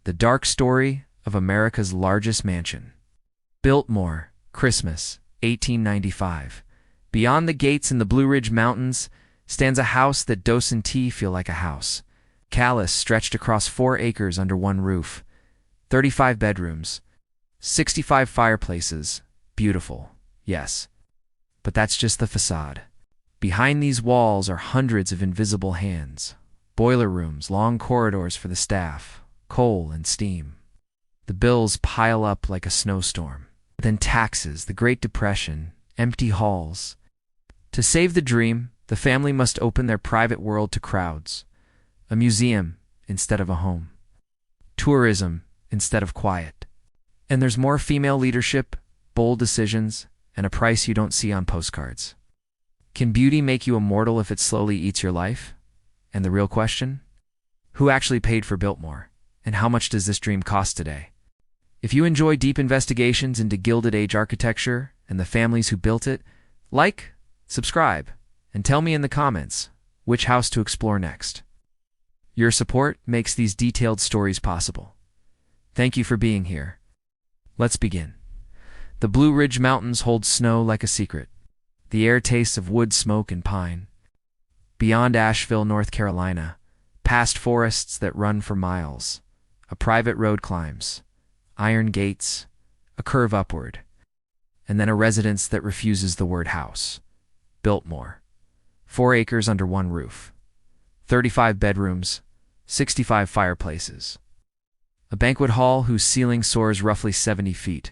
The dark story of America's largest mansion. Biltmore, Christmas, 1895. Beyond the gates in the Blue Ridge Mountains stands a house that doesn't feel like a house. Callous stretched across 4 acres under one roof. 35 bedrooms. 65 fireplaces. Beautiful, yes. But that's just the facade. Behind these walls are hundreds of invisible hands. Boiler rooms, long corridors for the staff, coal and steam. The bills pile up like a snowstorm. Then taxes, the Great Depression, empty halls. To save the dream, the family must open their private world to crowds. A museum instead of a home. Tourism instead of quiet. And there's more female leadership, bold decisions, and a price you don't see on postcards. Can beauty make you immortal if it slowly eats your life? And the real question? Who actually paid for Biltmore? And how much does this dream cost today? If you enjoy deep investigations into Gilded Age architecture and the families who built it, like, subscribe, and tell me in the comments which house to explore next. Your support makes these detailed stories possible. Thank you for being here. Let's begin. The Blue Ridge Mountains hold snow like a secret. The air tastes of wood smoke and pine. Beyond Asheville, North Carolina, past forests that run for miles, a private road climbs, iron gates, a curve upward, and then a residence that refuses the word house. Biltmore. 4 acres under one roof. 35 bedrooms, 65 fireplaces. A banquet hall whose ceiling soars roughly 70 feet.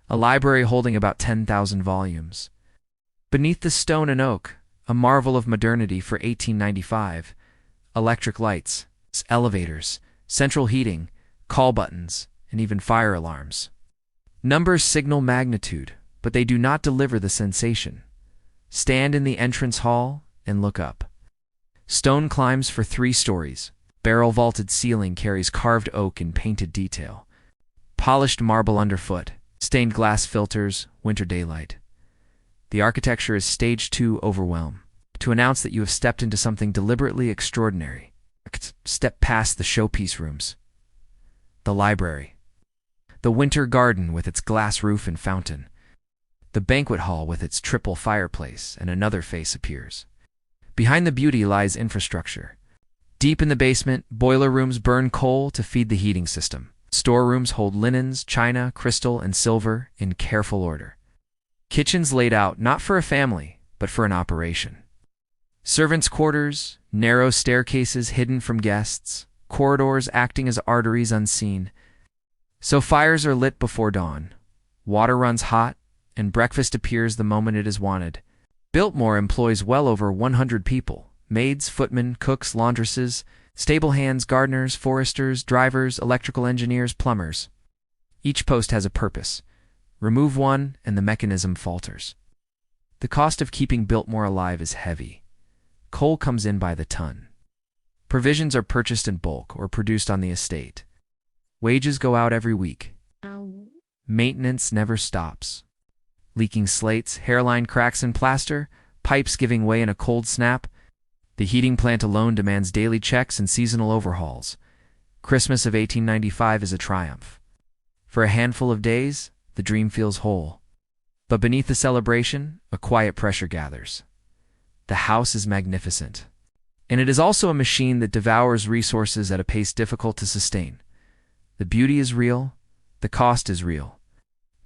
A library holding about 10,000 volumes. Beneath the stone and oak, a marvel of modernity for 1895, electric lights, elevators, central heating, call buttons, and even fire alarms. Numbers signal magnitude, but they do not deliver the sensation. Stand in the entrance hall and look up. Stone climbs for 3 stories. Barrel-vaulted ceiling carries carved oak in painted detail. Polished marble underfoot, stained glass filters, winter daylight. The architecture is stage 2 overwhelm, to announce that you have stepped into something deliberately extraordinary. Step past the showpiece rooms. The library. The winter garden with its glass roof and fountain. The banquet hall with its triple fireplace, and another face appears. Behind the beauty lies infrastructure. Deep in the basement, boiler rooms burn coal to feed the heating system. Storerooms hold linens, china, crystal, and silver in careful order. Kitchens laid out not for a family, but for an operation. Servants' quarters, narrow staircases hidden from guests, corridors acting as arteries unseen. So fires are lit before dawn, water runs hot, and breakfast appears the moment it is wanted. Biltmore employs well over 100 people. Maids, footmen, cooks, laundresses, stable hands, gardeners, foresters, drivers, electrical engineers, plumbers. Each post has a purpose. Remove one, and the mechanism falters. The cost of keeping Biltmore alive is heavy. Coal comes in by the ton. Provisions are purchased in bulk or produced on the estate. Wages go out every week. Maintenance never stops. Leaking slates, hairline cracks in plaster, pipes giving way in a cold snap. The heating plant alone demands daily checks and seasonal overhauls. Christmas of 1895 is a triumph. For a handful of days, the dream feels whole. But beneath the celebration, a quiet pressure gathers. The house is magnificent. And it is also a machine that devours resources at a pace difficult to sustain. The beauty is real, the cost is real.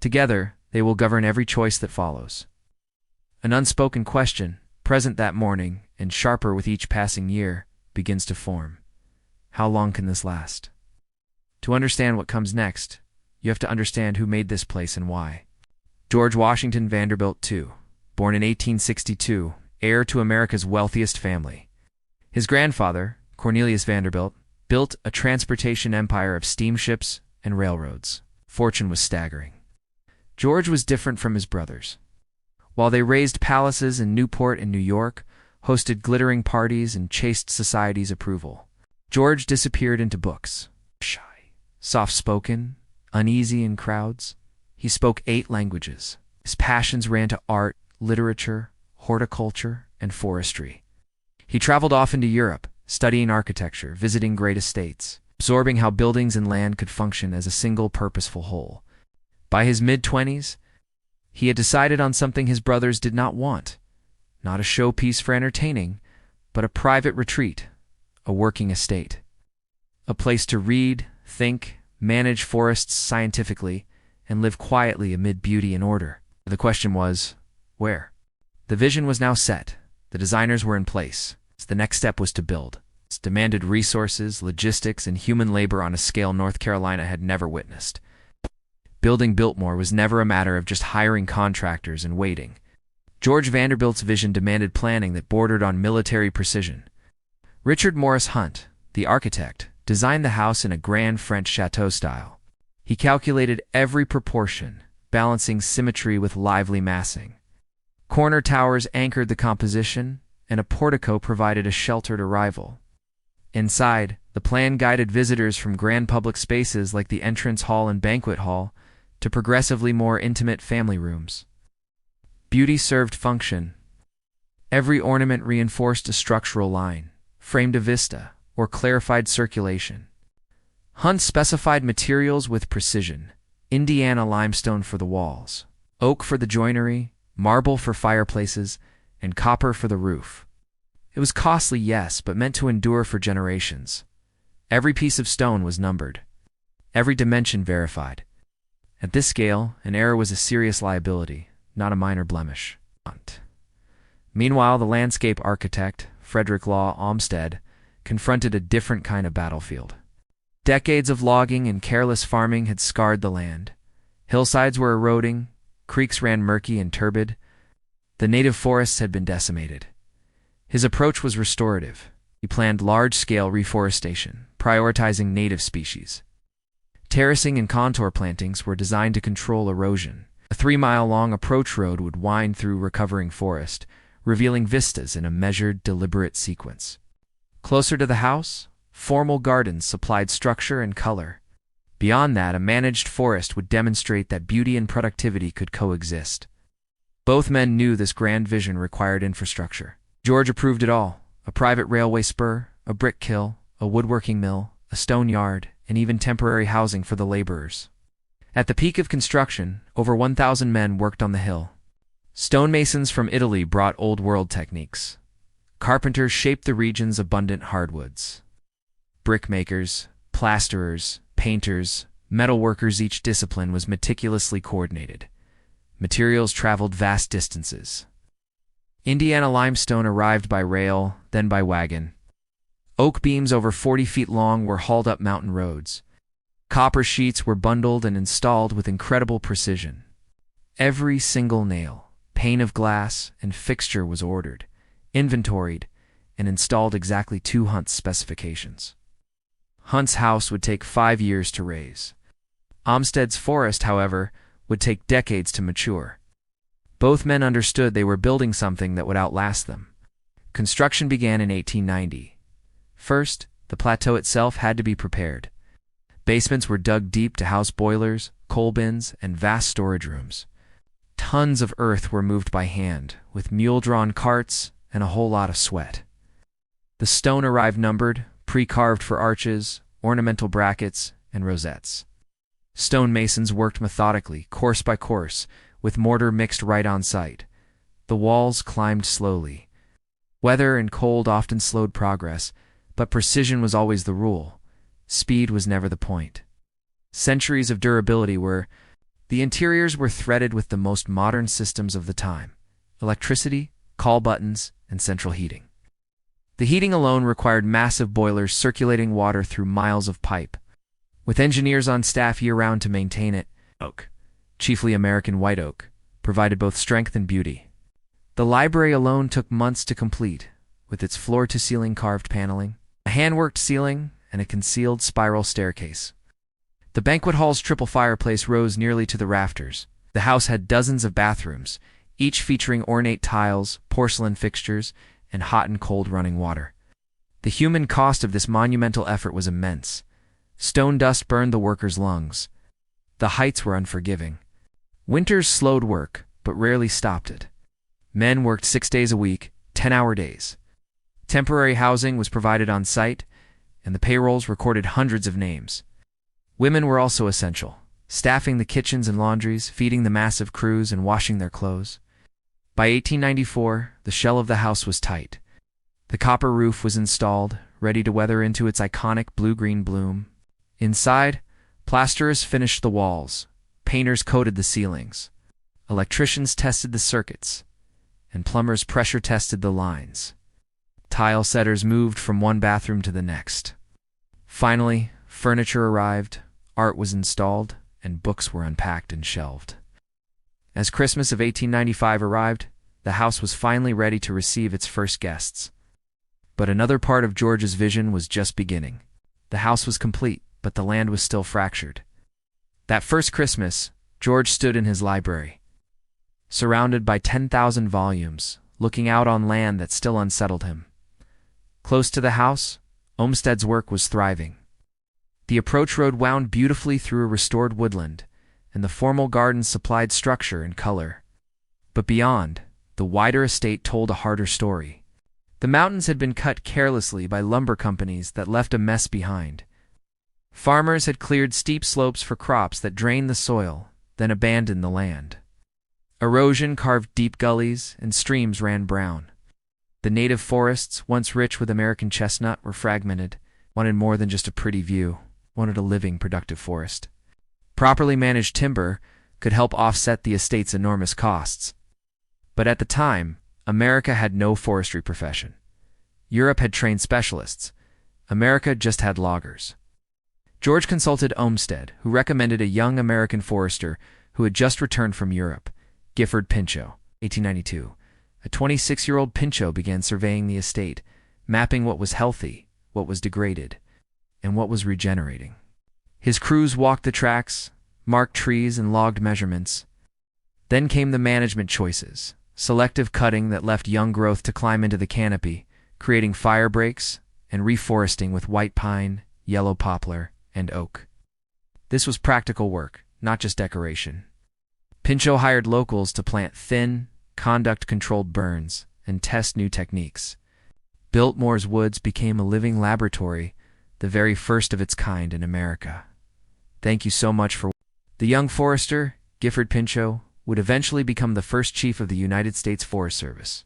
Together, they will govern every choice that follows. An unspoken question, present that morning, and sharper with each passing year, begins to form. How long can this last? To understand what comes next, you have to understand who made this place and why. George Washington Vanderbilt II, born in 1862, heir to America's wealthiest family. His grandfather, Cornelius Vanderbilt, built a transportation empire of steamships and railroads. Fortune was staggering. George was different from his brothers. While they raised palaces in Newport and New York, hosted glittering parties, and chased society's approval, George disappeared into books. Shy, soft-spoken, uneasy in crowds, he spoke 8 languages. His passions ran to art, literature, horticulture, and forestry. He traveled often to Europe, studying architecture, visiting great estates. absorbing how buildings and land could function as a single purposeful whole. By his mid-20s, he had decided on something his brothers did not want. Not a showpiece for entertaining, but a private retreat, a working estate. A place to read, think, manage forests scientifically, and live quietly amid beauty and order. The question was, where? The vision was now set. The designers were in place. The next step was to build. It demanded resources, logistics, and human labor on a scale North Carolina had never witnessed. Building Biltmore was never a matter of just hiring contractors and waiting. George Vanderbilt's vision demanded planning that bordered on military precision. Richard Morris Hunt, the architect, designed the house in a grand French chateau style. He calculated every proportion, balancing symmetry with lively massing. Corner towers anchored the composition, and a portico provided a sheltered arrival. Inside, the plan guided visitors from grand public spaces like the entrance hall and banquet hall to progressively more intimate family rooms. Beauty served function. Every ornament reinforced a structural line, framed a vista, or clarified circulation. Hunt specified materials with precision: Indiana limestone for the walls, oak for the joinery, marble for fireplaces, and copper for the roof. It was costly, yes, but meant to endure for generations. Every piece of stone was numbered, every dimension verified. At this scale, an error was a serious liability, not a minor blemish. Meanwhile, the landscape architect, Frederick Law Olmsted, confronted a different kind of battlefield. Decades of logging and careless farming had scarred the land. Hillsides were eroding, creeks ran murky and turbid. The native forests had been decimated. His approach was restorative. He planned large-scale reforestation, prioritizing native species. Terracing and contour plantings were designed to control erosion. A 3-mile-long approach road would wind through recovering forest, revealing vistas in a measured, deliberate sequence. Closer to the house, formal gardens supplied structure and color. Beyond that, a managed forest would demonstrate that beauty and productivity could coexist. Both men knew this grand vision required infrastructure. George approved it all: a private railway spur, a brick kiln, a woodworking mill, a stone yard, and even temporary housing for the laborers. At the peak of construction, over 1,000 men worked on the hill. Stonemasons from Italy brought old-world techniques. Carpenters shaped the region's abundant hardwoods. Brickmakers, plasterers, painters, metalworkers, each discipline was meticulously coordinated. Materials traveled vast distances. Indiana limestone arrived by rail, then by wagon. Oak beams over 40 feet long were hauled up mountain roads. Copper sheets were bundled and installed with incredible precision. Every single nail, pane of glass, and fixture was ordered, inventoried, and installed exactly to Hunt's specifications. Hunt's house would take 5 years to raise. Olmsted's forest, however, would take decades to mature. Both men understood they were building something that would outlast them. Construction began in 1890. First, the plateau itself had to be prepared. Basements were dug deep to house boilers, coal bins, and vast storage rooms. Tons of earth were moved by hand, with mule-drawn carts and a whole lot of sweat. The stone arrived numbered, pre-carved for arches, ornamental brackets, and rosettes. Stonemasons worked methodically, course by course, with mortar mixed right on site. The walls climbed slowly. Weather and cold often slowed progress, but precision was always the rule. Speed was never the point. Centuries of durability were. The interiors were threaded with the most modern systems of the time: electricity, call buttons, and central heating. The heating alone required massive boilers circulating water through miles of pipe. With engineers on staff year-round to maintain it, oak, chiefly American white oak, provided both strength and beauty. The library alone took months to complete, with its floor-to-ceiling carved paneling, a hand-worked ceiling, and a concealed spiral staircase. The banquet hall's triple fireplace rose nearly to the rafters. The house had dozens of bathrooms, each featuring ornate tiles, porcelain fixtures, and hot and cold running water. The human cost of this monumental effort was immense. Stone dust burned the workers' lungs. The heights were unforgiving. Winters slowed work, but rarely stopped it. Men worked 6 days a week, 10-hour days. Temporary housing was provided on site, and the payrolls recorded hundreds of names. Women were also essential, staffing the kitchens and laundries, feeding the massive crews, and washing their clothes. By 1894, the shell of the house was tight. The copper roof was installed, ready to weather into its iconic blue-green bloom. Inside, plasterers finished the walls, painters coated the ceilings, electricians tested the circuits, and plumbers pressure-tested the lines. Tile setters moved from one bathroom to the next. Finally, furniture arrived, art was installed, and books were unpacked and shelved. As Christmas of 1895 arrived, the house was finally ready to receive its first guests. But another part of George's vision was just beginning. The house was complete, but the land was still fractured. That first Christmas, George stood in his library, surrounded by 10,000 volumes, looking out on land that still unsettled him. Close to the house, Olmsted's work was thriving. The approach road wound beautifully through a restored woodland, and the formal gardens supplied structure and color. But beyond, the wider estate told a harder story. The mountains had been cut carelessly by lumber companies that left a mess behind. Farmers had cleared steep slopes for crops that drained the soil, then abandoned the land. Erosion carved deep gullies, and streams ran brown. The native forests, once rich with American chestnut, were fragmented, wanted more than just a pretty view, wanted a living, productive forest. Properly managed timber could help offset the estate's enormous costs. But at the time, America had no forestry profession. Europe had trained specialists. America just had loggers. George consulted Olmsted, who recommended a young American forester who had just returned from Europe, Gifford Pinchot, 1892. A 26-year-old Pinchot began surveying the estate, mapping what was healthy, what was degraded, and what was regenerating. His crews walked the tracks, marked trees, and logged measurements. Then came the management choices, selective cutting that left young growth to climb into the canopy, creating fire breaks, and reforesting with white pine, yellow poplar, and oak. This was practical work, not just decoration. Pinchot hired locals to plant thin, conduct-controlled burns and test new techniques. Biltmore's woods became a living laboratory, the very first of its kind in America. Thank you so much for... The young forester, Gifford Pinchot, would eventually become the first chief of the United States Forest Service.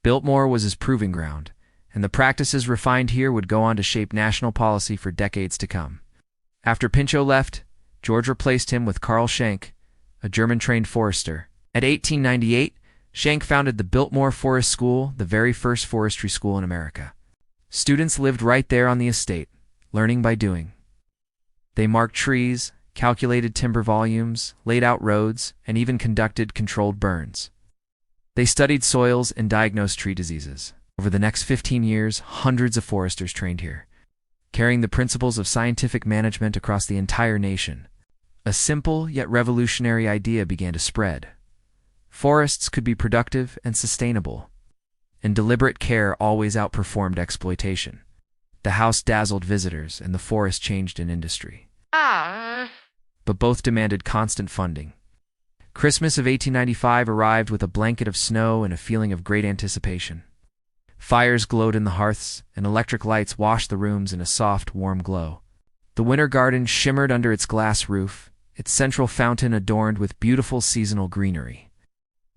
Biltmore was his proving ground, and the practices refined here would go on to shape national policy for decades to come. After Pinchot left, George replaced him with Carl Schenck, a German-trained forester. At 1898, Schenck founded the Biltmore Forest School, the very first forestry school in America. Students lived right there on the estate, learning by doing. They marked trees, calculated timber volumes, laid out roads, and even conducted controlled burns. They studied soils and diagnosed tree diseases. Over the next 15 years, hundreds of foresters trained here, carrying the principles of scientific management across the entire nation. A simple yet revolutionary idea began to spread. Forests could be productive and sustainable, and deliberate care always outperformed exploitation. The house dazzled visitors, and the forest changed an industry. But both demanded constant funding. Christmas of 1895 arrived with a blanket of snow and a feeling of great anticipation. Fires glowed in the hearths, and electric lights washed the rooms in a soft, warm glow. The winter garden shimmered under its glass roof, its central fountain adorned with beautiful seasonal greenery.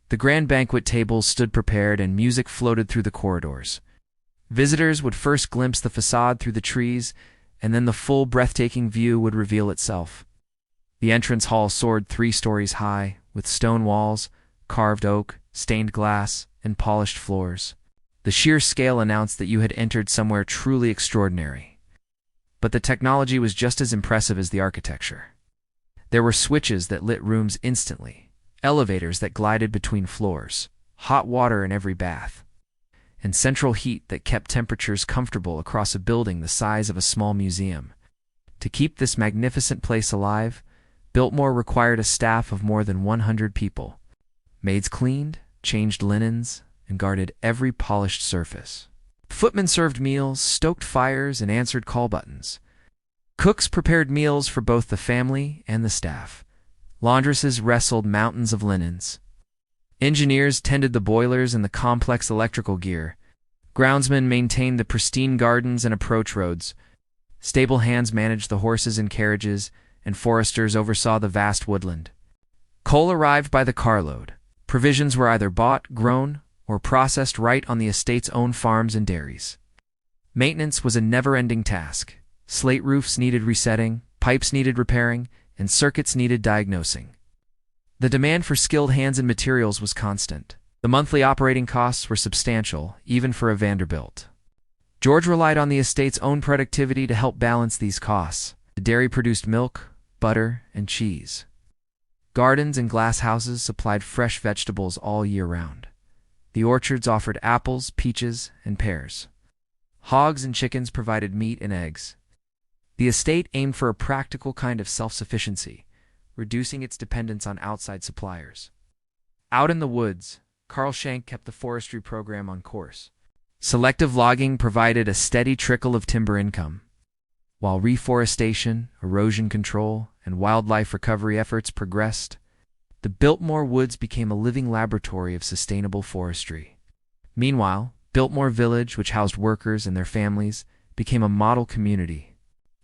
The grand banquet tables stood prepared, and music floated through the corridors. Visitors would first glimpse the facade through the trees, and then the full, breathtaking view would reveal itself. The entrance hall soared 3 stories high, with stone walls, carved oak, stained glass, and polished floors. The sheer scale announced that you had entered somewhere truly extraordinary. But the technology was just as impressive as the architecture. There were switches that lit rooms instantly, elevators that glided between floors, hot water in every bath, and central heat that kept temperatures comfortable across a building the size of a small museum. To keep this magnificent place alive, Biltmore required a staff of more than 100 people. Maids cleaned, changed linens, and guarded every polished surface. Footmen served meals, stoked fires, and answered call buttons. Cooks prepared meals for both the family and the staff. Laundresses wrestled mountains of linens. Engineers tended the boilers and the complex electrical gear. Groundsmen maintained the pristine gardens and approach roads. The winter garden shimmered under its glass roof, its central fountain adorned with beautiful seasonal greenery. The Stable hands managed the horses and carriages, and foresters oversaw the vast woodland. Coal arrived by the carload. Provisions were either bought, grown, or processed right on the estate's own farms and dairies. Maintenance was a never-ending task. Slate roofs needed resetting, pipes needed repairing, and circuits needed diagnosing. The demand for skilled hands and materials was constant. The monthly operating costs were substantial, even for a Vanderbilt. George relied on the estate's own productivity to help balance these costs. The dairy produced milk, butter, and cheese. Gardens and glass houses supplied fresh vegetables all year round. The orchards offered apples, peaches, and pears. Hogs and chickens provided meat and eggs. The estate aimed for a practical kind of self-sufficiency, reducing its dependence on outside suppliers. Out in the woods, Carl Schenck kept the forestry program on course. Selective logging provided a steady trickle of timber income, while reforestation, erosion control, and wildlife recovery efforts progressed. The Biltmore Woods became a living laboratory of sustainable forestry. Meanwhile, Biltmore Village, which housed workers and their families, became a model community.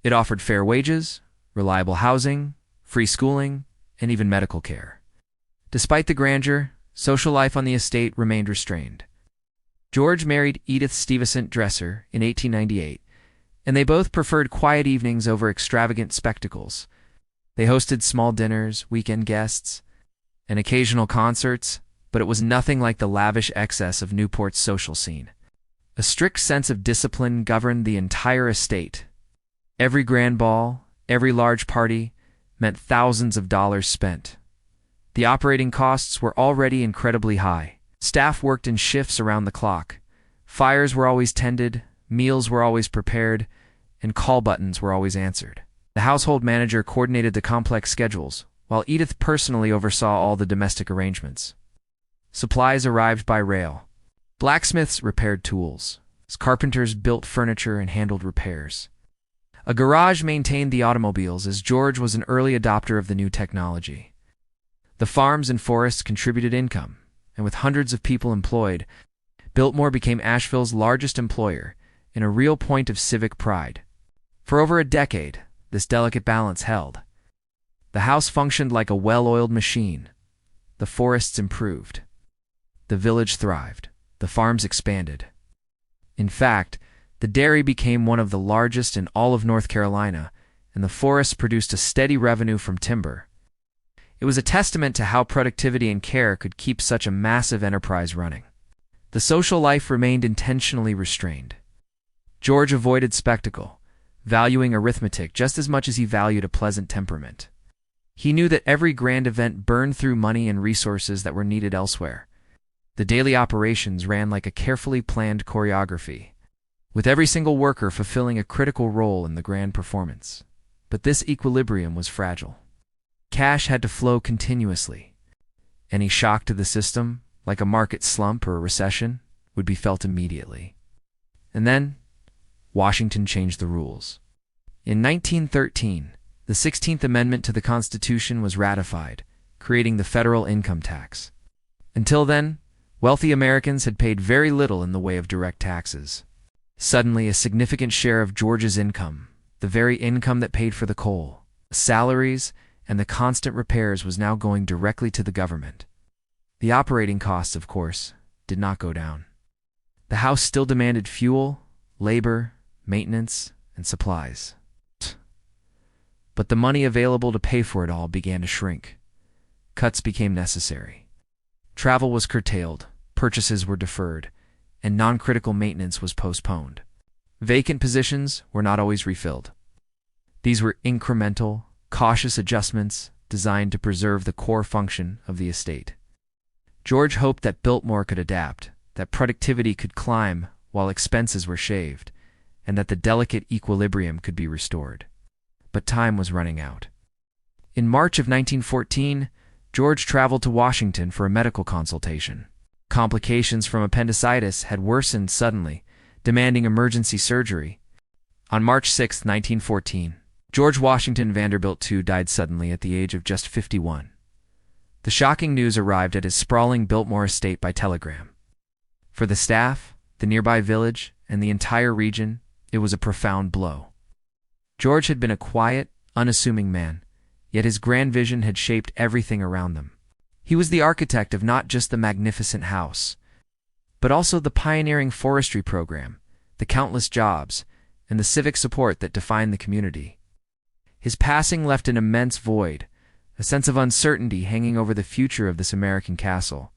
It offered fair wages, reliable housing, free schooling, and even medical care. Despite the grandeur, social life on the estate remained restrained. George married Edith Stuyvesant Dresser in 1898, and they both preferred quiet evenings over extravagant spectacles. They hosted small dinners, weekend guests, and occasional concerts, but it was nothing like the lavish excess of Newport's social scene. A strict sense of discipline governed the entire estate. Every grand ball, every large party, meant thousands of dollars spent. The operating costs were already incredibly high. Staff worked in shifts around the clock. Fires were always tended, meals were always prepared, and call buttons were always answered. The household manager coordinated the complex schedules, while Edith personally oversaw all the domestic arrangements. Supplies arrived by rail. Blacksmiths repaired tools. Carpenters built furniture and handled repairs. A garage maintained the automobiles, as George was an early adopter of the new technology. The farms and forests contributed income, and with hundreds of people employed, Biltmore became Asheville's largest employer, and a real point of civic pride. For over a decade, this delicate balance held. The house functioned like a well-oiled machine. The forests improved. The village thrived. The farms expanded. In fact, the dairy became one of the largest in all of North Carolina, and the forests produced a steady revenue from timber. It was a testament to how productivity and care could keep such a massive enterprise running. The social life remained intentionally restrained. George avoided spectacle, valuing arithmetic just as much as he valued a pleasant temperament. He knew that every grand event burned through money and resources that were needed elsewhere. The daily operations ran like a carefully planned choreography, with every single worker fulfilling a critical role in the grand performance. But this equilibrium was fragile. Cash had to flow continuously. Any shock to the system, like a market slump or a recession, would be felt immediately. And then, Washington changed the rules. In 1913, the 16th Amendment to the Constitution was ratified, creating the federal income tax. Until then, wealthy Americans had paid very little in the way of direct taxes. Suddenly, a significant share of George's income, the very income that paid for the coal, salaries, and the constant repairs, was now going directly to the government. The operating costs, of course, did not go down. The house still demanded fuel, labor, maintenance, and supplies. But the money available to pay for it all began to shrink. Cuts became necessary. Travel was curtailed, purchases were deferred, and non-critical maintenance was postponed. Vacant positions were not always refilled. These were incremental, cautious adjustments designed to preserve the core function of the estate. George hoped that Biltmore could adapt, that productivity could climb while expenses were shaved, and that the delicate equilibrium could be restored. But time was running out. In March of 1914, George traveled to Washington for a medical consultation. Complications from appendicitis had worsened suddenly, demanding emergency surgery. On March 6, 1914, George Washington Vanderbilt II died suddenly at the age of just 51. The shocking news arrived at his sprawling Biltmore Estate by telegram. For the staff, the nearby village, and the entire region, it was a profound blow. George had been a quiet, unassuming man, yet his grand vision had shaped everything around them. He was the architect of not just the magnificent house, but also the pioneering forestry program, the countless jobs, and the civic support that defined the community. His passing left an immense void, a sense of uncertainty hanging over the future of this American castle.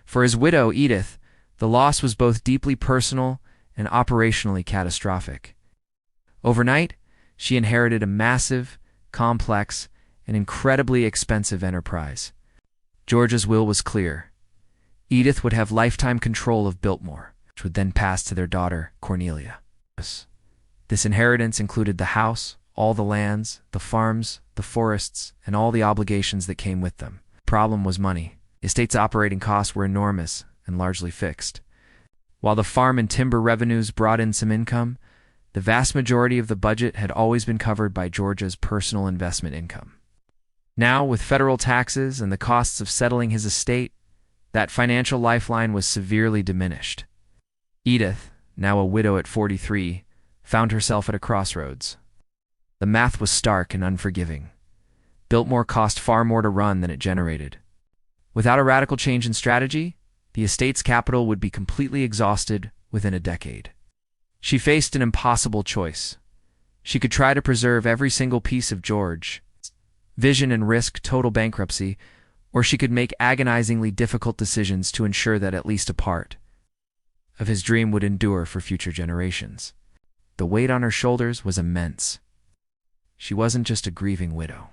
For his widow, Edith, the loss was both deeply personal and operationally catastrophic. Overnight, she inherited a massive, complex, and incredibly expensive enterprise. George's will was clear. Edith would have lifetime control of Biltmore, which would then pass to their daughter, Cornelia. This inheritance included the house, all the lands, the farms, the forests, and all the obligations that came with them. The problem was money. The estate's operating costs were enormous and largely fixed. While the farm and timber revenues brought in some income, the vast majority of the budget had always been covered by George's personal investment income. Now, with federal taxes and the costs of settling his estate, that financial lifeline was severely diminished. Edith, now a widow at 43, found herself at a crossroads. The math was stark and unforgiving. Biltmore cost far more to run than it generated. Without a radical change in strategy, the estate's capital would be completely exhausted within a decade. She faced an impossible choice. She could try to preserve every single piece of George's vision and risk total bankruptcy, or she could make agonizingly difficult decisions to ensure that at least a part of his dream would endure for future generations. The weight on her shoulders was immense. She wasn't just a grieving widow.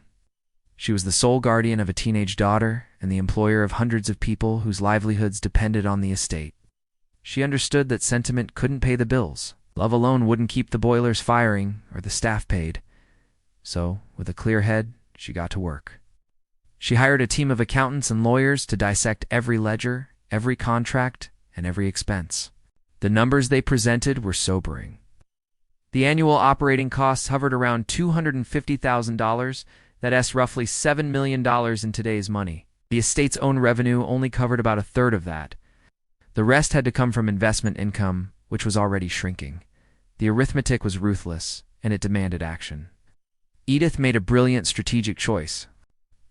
She was the sole guardian of a teenage daughter and the employer of hundreds of people whose livelihoods depended on the estate. She understood that sentiment couldn't pay the bills. Love alone wouldn't keep the boilers firing or the staff paid. So, with a clear head, she got to work. She hired a team of accountants and lawyers to dissect every ledger, every contract, and every expense. The numbers they presented were sobering. The annual operating costs hovered around $250,000, that's roughly $7 million in today's money. The estate's own revenue only covered about a third of that. The rest had to come from investment income, which was already shrinking. The arithmetic was ruthless, and it demanded action. Edith made a brilliant strategic choice.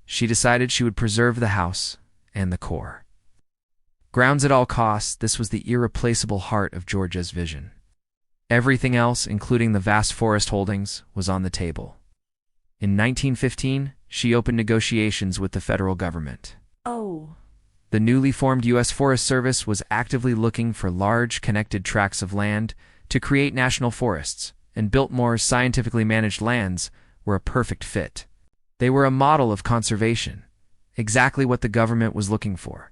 She decided she would preserve the house and the core. Grounds at all costs, this was the irreplaceable heart of George's vision. Everything else, including the vast forest holdings, was on the table. In 1915, she opened negotiations with the federal government. The newly formed U.S. Forest Service was actively looking for large, connected tracts of land to create national forests, and Biltmore's scientifically managed lands were a perfect fit. They were a model of conservation, exactly what the government was looking for.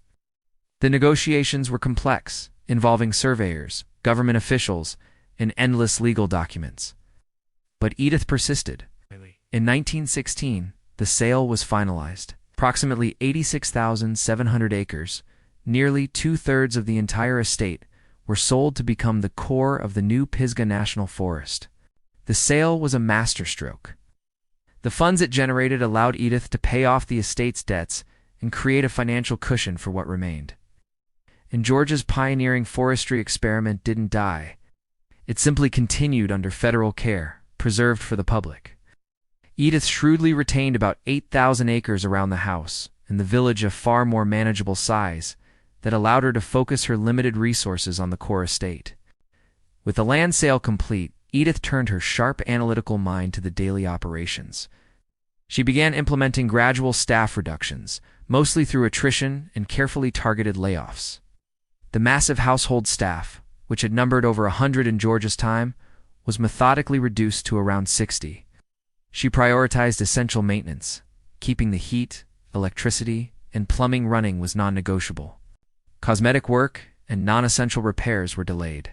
The negotiations were complex, involving surveyors, government officials, and endless legal documents. But Edith persisted. In 1916, the sale was finalized. Approximately 86,700 acres, nearly two-thirds of the entire estate, were sold to become the core of the new Pisgah National Forest. The sale was a masterstroke. The funds it generated allowed Edith to pay off the estate's debts and create a financial cushion for what remained. And George's pioneering forestry experiment didn't die. It simply continued under federal care, preserved for the public. Edith shrewdly retained about 8,000 acres around the house, and the village a far more manageable size, that allowed her to focus her limited resources on the core estate. With the land sale complete, Edith turned her sharp analytical mind to the daily operations. She began implementing gradual staff reductions, mostly through attrition and carefully targeted layoffs. The massive household staff, which had numbered over 100 in George's time, was methodically reduced to around 60. She prioritized essential maintenance. Keeping the heat, electricity, and plumbing running was non-negotiable. Cosmetic work and non-essential repairs were delayed.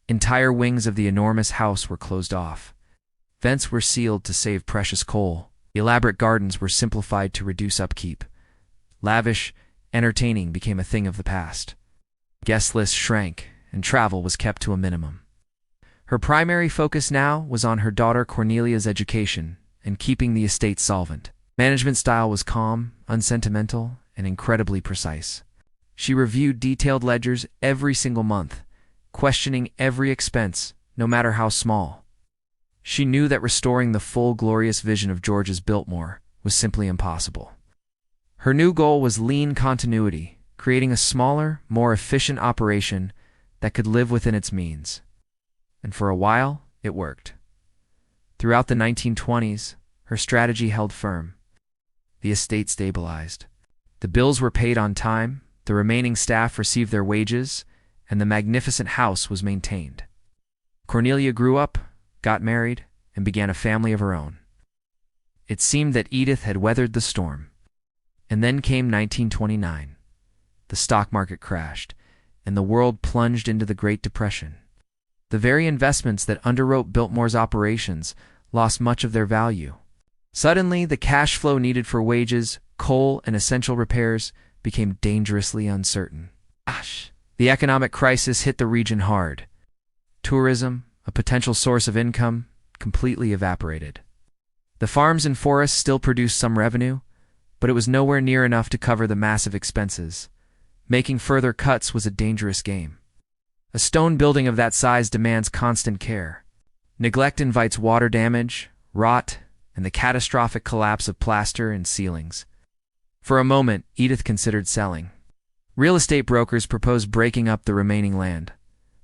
Entire wings of the enormous house were closed off. Vents were sealed to save precious coal. Elaborate gardens were simplified to reduce upkeep. Lavish, entertaining became a thing of the past. Guest lists shrank, and travel was kept to a minimum. Her primary focus now was on her daughter Cornelia's education and keeping the estate solvent. Management style was calm, unsentimental, and incredibly precise. She reviewed detailed ledgers every single month, questioning every expense, no matter how small. she knew that restoring the full glorious vision of George's Biltmore was simply impossible. Her new goal was lean continuity, creating a smaller, more efficient operation that could live within its means. And for a while, it worked. Throughout the 1920s, her strategy held firm. The estate stabilized. The bills were paid on time, the remaining staff received their wages, and the magnificent house was maintained. Cornelia grew up, got married, and began a family of her own. It seemed that Edith had weathered the storm. And then came 1929. The stock market crashed, and the world plunged into the Great Depression. The very investments that underwrote Biltmore's operations lost much of their value. Suddenly, the cash flow needed for wages, coal, and essential repairs became dangerously uncertain. The economic crisis hit the region hard. Tourism, a potential source of income, completely evaporated. The farms and forests still produced some revenue, but it was nowhere near enough to cover the massive expenses. Making further cuts was a dangerous game. A stone building of that size demands constant care. Neglect invites water damage, rot, and the catastrophic collapse of plaster and ceilings. For a moment, Edith considered selling. Real estate brokers proposed breaking up the remaining land,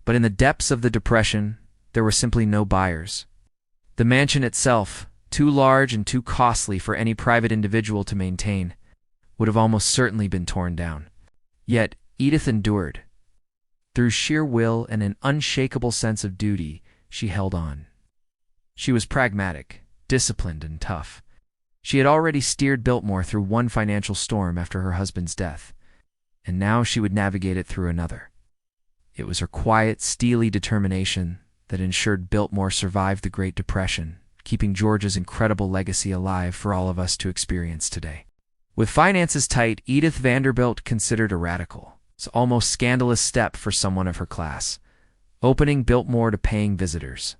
but in the depths of the Depression, there were simply no buyers. The mansion itself, too large and too costly for any private individual to maintain, would have almost certainly been torn down. Yet, Edith endured. Through sheer will and an unshakable sense of duty, she held on. She was pragmatic, disciplined, and tough. She had already steered Biltmore through one financial storm after her husband's death, and now she would navigate it through another. It was her quiet, steely determination that ensured Biltmore survived the Great Depression, keeping George's incredible legacy alive for all of us to experience today. With finances tight, Edith Vanderbilt considered a radical, almost scandalous step for someone of her class, opening Biltmore to paying visitors.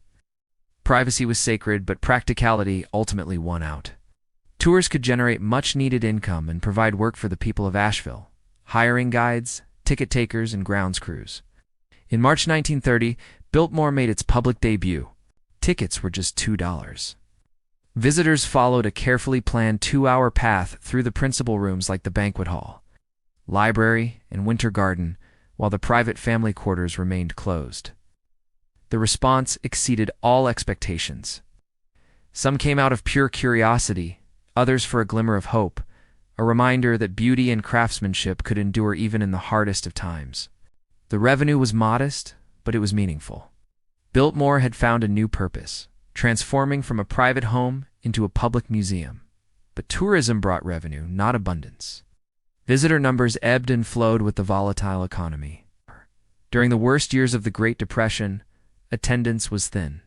Privacy was sacred, but practicality ultimately won out. Tours could generate much-needed income and provide work for the people of Asheville, hiring guides, ticket takers, and grounds crews. In March 1930, Biltmore made its public debut. Tickets were just $2. Visitors followed a carefully planned 2-hour path through the principal rooms like the banquet hall, library, and winter garden, while the private family quarters remained closed. The response exceeded all expectations. Some came out of pure curiosity, others for a glimmer of hope, a reminder that beauty and craftsmanship could endure even in the hardest of times. The revenue was modest, but it was meaningful. Biltmore had found a new purpose, transforming from a private home into a public museum. But tourism brought revenue, not abundance. Visitor numbers ebbed and flowed with the volatile economy. During the worst years of the Great Depression, attendance was thin.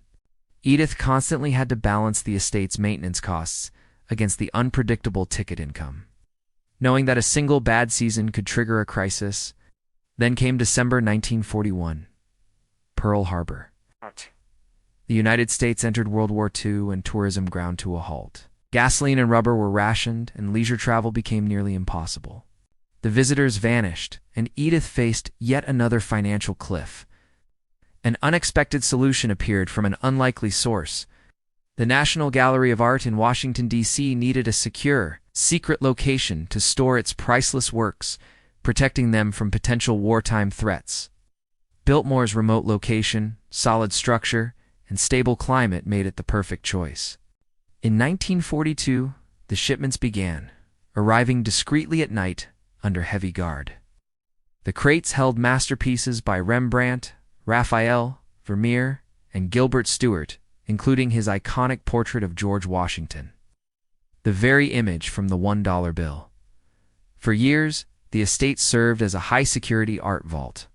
Edith constantly had to balance the estate's maintenance costs against the unpredictable ticket income. Knowing that a single bad season could trigger a crisis, then came December 1941. Pearl Harbor. The United States entered World War II and tourism ground to a halt. Gasoline and rubber were rationed, and leisure travel became nearly impossible. The visitors vanished, and Edith faced yet another financial cliff. An unexpected solution appeared from an unlikely source. The National Gallery of Art in Washington, D.C. needed a secure, secret location to store its priceless works, protecting them from potential wartime threats. Biltmore's remote location, solid structure, and stable climate made it the perfect choice. In 1942, the shipments began, arriving discreetly at night under heavy guard. The crates held masterpieces by Rembrandt, Raphael, Vermeer, and Gilbert Stuart, including his iconic portrait of George Washington, the very image from the $1 bill. For years, the estate served as a high-security art vault.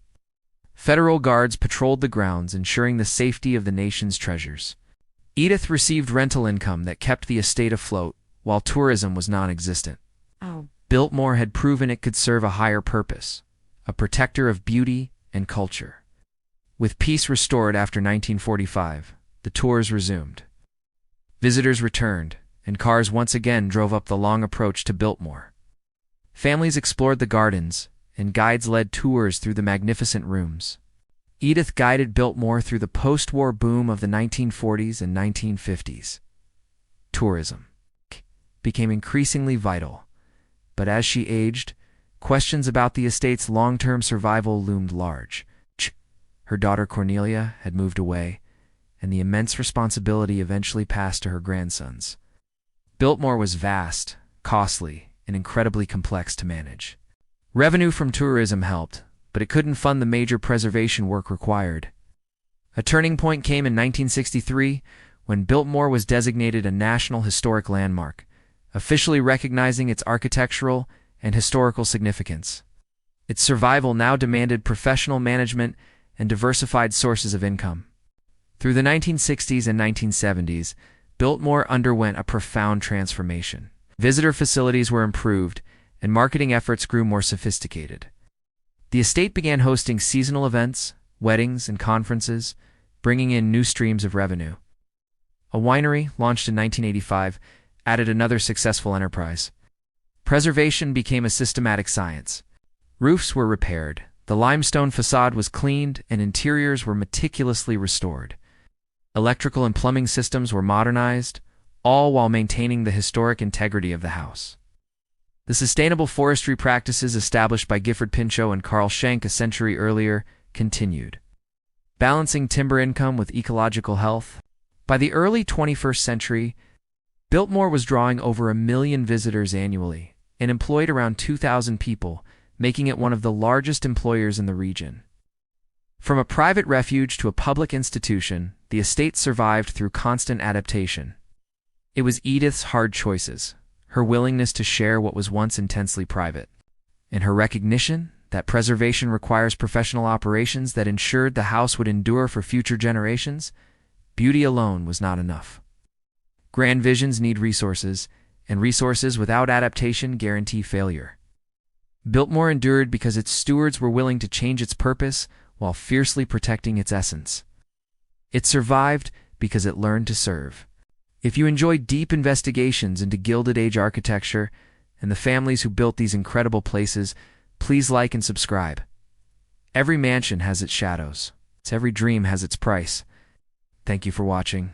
Federal guards patrolled the grounds, ensuring the safety of the nation's treasures. Edith received rental income that kept the estate afloat, while tourism was non-existent. Biltmore had proven it could serve a higher purpose, a protector of beauty and culture. With peace restored after 1945, the tours resumed. Visitors returned, and cars once again drove up the long approach to Biltmore. Families explored the gardens, and guides led tours through the magnificent rooms. Edith guided Biltmore through the post-war boom of the 1940s and 1950s. Tourism became increasingly vital, but as she aged, questions about the estate's long-term survival loomed large. Her daughter Cornelia had moved away, and the immense responsibility eventually passed to her grandsons. Biltmore was vast, costly, and incredibly complex to manage. Revenue from tourism helped, but it couldn't fund the major preservation work required. A turning point came in 1963 when Biltmore was designated a National Historic Landmark, officially recognizing its architectural and historical significance. Its survival now demanded professional management and diversified sources of income. Through the 1960s and 1970s, Biltmore underwent a profound transformation. Visitor facilities were improved, and marketing efforts grew more sophisticated. The estate began hosting seasonal events, weddings, and conferences, bringing in new streams of revenue. A winery, launched in 1985, added another successful enterprise. Preservation became a systematic science. Roofs were repaired, the limestone facade was cleaned, and interiors were meticulously restored. Electrical and plumbing systems were modernized, all while maintaining the historic integrity of the house. The sustainable forestry practices established by Gifford Pinchot and Carl Schenck a century earlier continued, balancing timber income with ecological health. By the early 21st century, Biltmore was drawing over 1 million visitors annually and employed around 2,000 people, making it one of the largest employers in the region. From a private refuge to a public institution, the estate survived through constant adaptation. It was Edith's hard choices, her willingness to share what was once intensely private, and her recognition that preservation requires professional operations that ensured the house would endure for future generations. Beauty alone was not enough. Grand visions need resources, and resources without adaptation guarantee failure. Biltmore endured because its stewards were willing to change its purpose while fiercely protecting its essence. It survived because it learned to serve. If you enjoy deep investigations into Gilded Age architecture and the families who built these incredible places, please like and subscribe. Every mansion has its shadows. Every dream has its price. Thank you for watching.